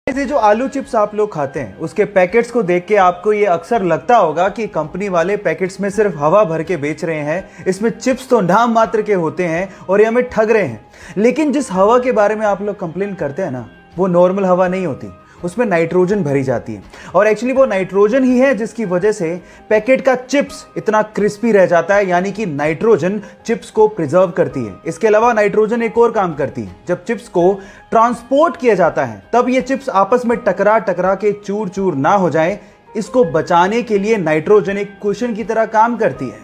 ये जो आलू चिप्स आप लोग खाते हैं उसके पैकेट्स को देख के आपको ये अक्सर लगता होगा कि कंपनी वाले पैकेट्स में सिर्फ हवा भर के बेच रहे हैं, इसमें चिप्स तो नाम मात्र के होते हैं और ये हमें ठग रहे हैं। लेकिन जिस हवा के बारे में आप लोग कंप्लेन करते हैं ना, वो नॉर्मल हवा नहीं होती, उसमें नाइट्रोजन भरी जाती है और एक्चुअली वो नाइट्रोजन ही है जिसकी वजह से पैकेट का चिप्स इतना क्रिस्पी रह जाता है, यानी कि नाइट्रोजन चिप्स को प्रिजर्व करती है। इसके अलावा नाइट्रोजन एक और काम करती है, जब चिप्स को ट्रांसपोर्ट किया जाता है तब ये चिप्स आपस में टकरा टकरा के चूर चूर ना हो जाए, इसको बचाने के लिए नाइट्रोजन एक कुशन की तरह काम करती है।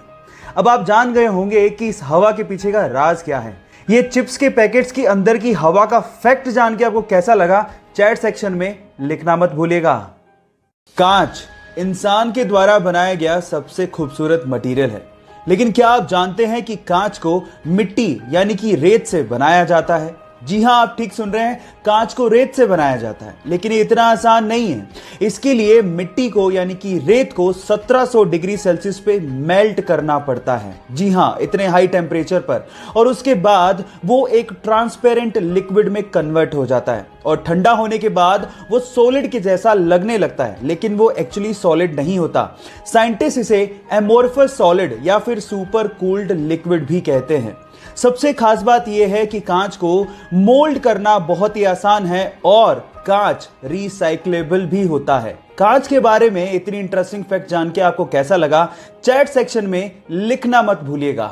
अब आप जान गए होंगे कि इस हवा के पीछे का राज क्या है। ये चिप्स के पैकेट्स के अंदर की हवा का फैक्ट जान के आपको कैसा लगा, चैट सेक्शन में लिखना मत भूलिएगा। कांच इंसान के द्वारा बनाया गया सबसे खूबसूरत मटेरियल है, लेकिन क्या आप जानते हैं कि कांच को मिट्टी यानी कि रेत से बनाया जाता है? जी हां, आप ठीक सुन रहे हैं, कांच को रेत से बनाया जाता है। लेकिन ये इतना आसान नहीं है। इसके लिए मिट्टी को यानी कि रेत को 1700 डिग्री सेल्सियस पे मेल्ट करना पड़ता है। जी हां, इतने हाई टेम्परेचर पर, और उसके बाद वो एक ट्रांसपेरेंट लिक्विड में कन्वर्ट हो जाता है और ठंडा होने के बाद वो सॉलिड के जैसा लगने लगता है, लेकिन वो एक्चुअली सॉलिड नहीं होता। साइंटिस्ट इसे एमोर्फस सॉलिड या फिर सुपर कूल्ड लिक्विड भी कहते हैं। सबसे खास बात यह है कि कांच को मोल्ड करना बहुत ही आसान है और कांच रिसाइक्लेबल भी होता है। कांच के बारे में इतनी इंटरेस्टिंग फैक्ट जान के आपको कैसा लगा, चैट सेक्शन में लिखना मत भूलिएगा।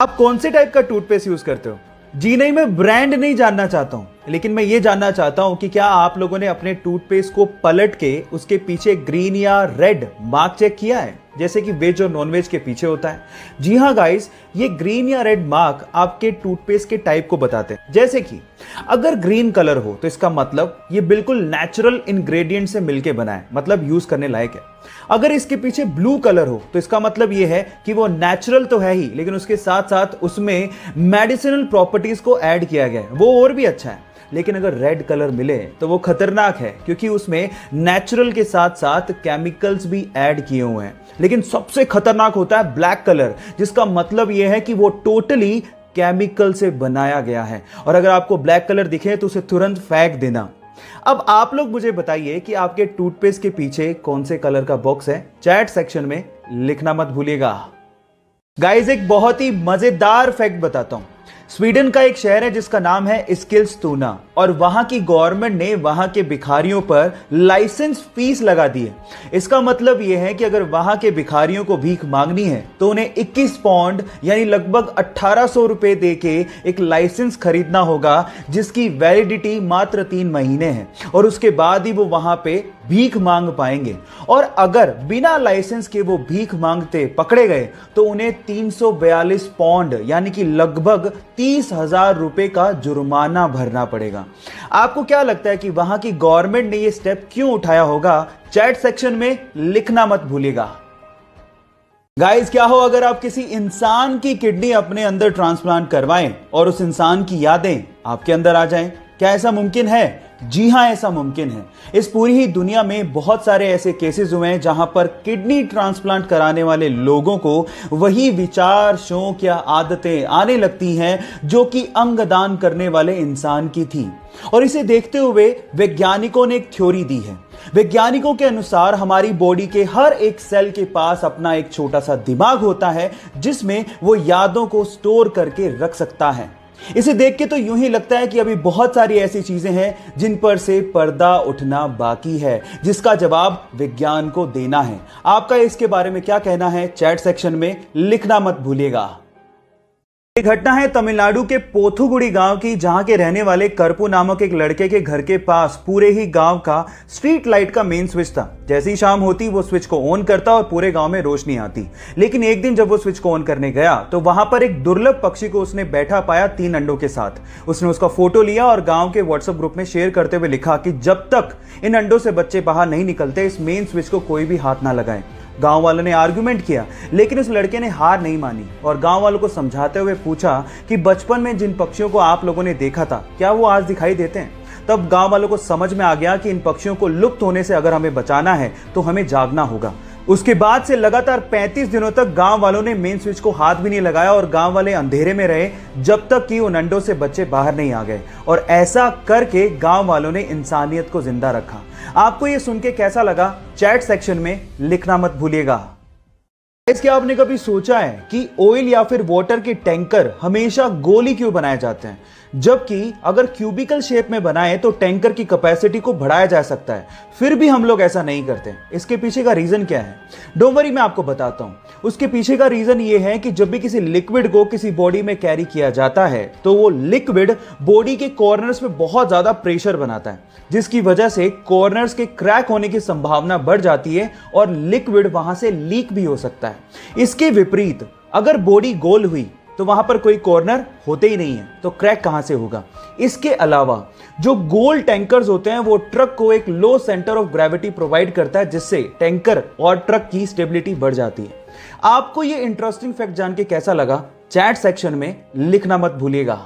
आप कौन से टाइप का टूथपेस्ट यूज करते हो? जी नहीं, मैं ब्रांड नहीं जानना चाहता हूं, लेकिन मैं ये जानना चाहता हूं कि क्या आप लोगों ने अपने टूथपेस्ट को पलट के उसके पीछे ग्रीन या रेड मार्क चेक किया है, जैसे कि वेज और नॉन वेज के पीछे होता है? जी हां गाइस, ये ग्रीन या रेड मार्क आपके टूथपेस्ट के टाइप को बताते हैं। जैसे कि अगर ग्रीन कलर हो तो इसका मतलब ये बिल्कुल नेचुरल इंग्रेडिएंट से मिलके बना है, मतलब यूज करने लायक है। अगर इसके पीछे ब्लू कलर हो तो इसका मतलब ये है कि वो नेचुरल तो है ही, लेकिन उसके साथ साथ उसमें मेडिसिनल प्रॉपर्टीज को ऐड किया गया है, वो और भी अच्छा है। लेकिन अगर रेड कलर मिले तो वो खतरनाक है, क्योंकि उसमें नेचुरल के साथ साथ केमिकल्स भी ऐड किए हुए हैं। लेकिन सबसे खतरनाक होता है ब्लैक कलर, जिसका मतलब यह है कि वो टोटली केमिकल से बनाया गया है, और अगर आपको ब्लैक कलर दिखे तो उसे तुरंत फेंक देना। अब आप लोग मुझे बताइए कि आपके टूथपेस्ट के पीछे कौन से कलर का बॉक्स है? चैट सेक्शन में लिखना मत भूलिएगा। गाइस, एक बहुत ही मजेदार फैक्ट बताता हूं। स्वीडन का एक शहर है जिसका नाम है एस्किलस्तुना, और वहां की गवर्नमेंट ने वहां के भिखारियों पर लाइसेंस फीस लगा दी है। इसका मतलब यह है कि अगर वहां के भिखारियों को भीख मांगनी है तो उन्हें 21 पाउंड यानी लगभग 1800 रुपए देके एक लाइसेंस खरीदना होगा, जिसकी वैलिडिटी मात्र 3 महीने है, और उसके बाद ही वो वहां पे भीख मांग पाएंगे। और अगर बिना लाइसेंस के वो भीख मांगते पकड़े गए तो उन्हें 342 पाउंड यानी कि लगभग 30,000 रुपए का जुर्माना भरना पड़ेगा। आपको क्या लगता है कि वहां की गवर्नमेंट ने यह स्टेप क्यों उठाया होगा? चैट सेक्शन में लिखना मत भूलिएगा। गाइस, क्या हो अगर आप किसी इंसान की किडनी अपने अंदर ट्रांसप्लांट करवाएं और उस इंसान की यादें आपके अंदर आ जाएं? क्या ऐसा मुमकिन है? जी हां, ऐसा मुमकिन है। इस पूरी ही दुनिया में बहुत सारे ऐसे केसेस हुए हैं जहां पर किडनी ट्रांसप्लांट कराने वाले लोगों को वही विचार, शौक या आदतें आने लगती हैं जो कि अंगदान करने वाले इंसान की थी। और इसे देखते हुए वैज्ञानिकों ने एक थ्योरी दी है। वैज्ञानिकों के अनुसार हमारी बॉडी के हर एक सेल के पास अपना एक छोटा सा दिमाग होता है, जिसमें वो यादों को स्टोर करके रख सकता है। इसे देख के तो यूं ही लगता है कि अभी बहुत सारी ऐसी चीजें हैं जिन पर से पर्दा उठना बाकी है, जिसका जवाब विज्ञान को देना है। आपका इसके बारे में क्या कहना है? चैट सेक्शन में लिखना मत भूलिएगा। एक घटना है तमिलनाडु के पोथुगुड़ी गांव की, जहां के रहने वाले करपू नामक एक लड़के के घर के पास पूरे ही गांव का स्ट्रीट लाइट का मेन स्विच था। जैसे ही शाम होती वो स्विच को ऑन करता और पूरे गांव में रोशनी आती। लेकिन एक दिन जब वो स्विच को ऑन करने गया तो वहां पर एक दुर्लभ पक्षी को उसने बैठा पाया 3 अंडों के साथ। उसने उसका फोटो लिया और गांव के व्हाट्सएप ग्रुप में शेयर करते हुए लिखा कि जब तक इन अंडों से बच्चे बाहर नहीं निकलते इस मेन स्विच को कोई भी हाथ ना लगाए। गांव वालों ने आर्गुमेंट किया, लेकिन उस लड़के ने हार नहीं मानी और गांव वालों को समझाते हुए पूछा कि बचपन में जिन पक्षियों को आप लोगों ने देखा था, क्या वो आज दिखाई देते हैं? तब गांव वालों को समझ में आ गया कि इन पक्षियों को लुप्त होने से अगर हमें बचाना है तो हमें जागना होगा। उसके बाद से लगातार 35 दिनों तक गांव वालों ने मेन स्विच को हाथ भी नहीं लगाया और गांव वाले अंधेरे में रहे जब तक कि उन अंडों से बच्चे बाहर नहीं आ गए। और ऐसा करके गांव वालों ने इंसानियत को जिंदा रखा। आपको यह सुन के कैसा लगा, चैट सेक्शन में लिखना मत भूलिएगा। क्या आपने कभी सोचा है कि ऑयल या फिर वाटर के टैंकर हमेशा गोल ही क्यों बनाए जाते हैं, जबकि अगर क्यूबिकल शेप में बनाए तो टैंकर की कैपेसिटी को बढ़ाया जा सकता है, फिर भी हम लोग ऐसा नहीं करते। इसके पीछे का रीजन क्या है? डोंट वरी, मैं आपको बताता हूं। उसके पीछे का रीजन ये है कि जब भी किसी लिक्विड को किसी बॉडी में कैरी किया जाता है तो वो लिक्विड बॉडी के कॉर्नर्स में बहुत ज्यादा प्रेशर बनाता है, जिसकी वजह से कॉर्नर्स के क्रैक होने की संभावना बढ़ जाती है और लिक्विड वहां से लीक भी हो सकता है। इसके विपरीत अगर बॉडी गोल हुई तो वहां पर कोई कॉर्नर होते ही नहीं है, तो क्रैक कहां से होगा? इसके अलावा जो गोल टैंकर्स होते हैं वो ट्रक को एक लो सेंटर ऑफ ग्रेविटी प्रोवाइड करता है, जिससे टैंकर और ट्रक की स्टेबिलिटी बढ़ जाती है। आपको ये इंटरेस्टिंग फैक्ट जान के कैसा लगा, चैट सेक्शन में लिखना मत भूलिएगा।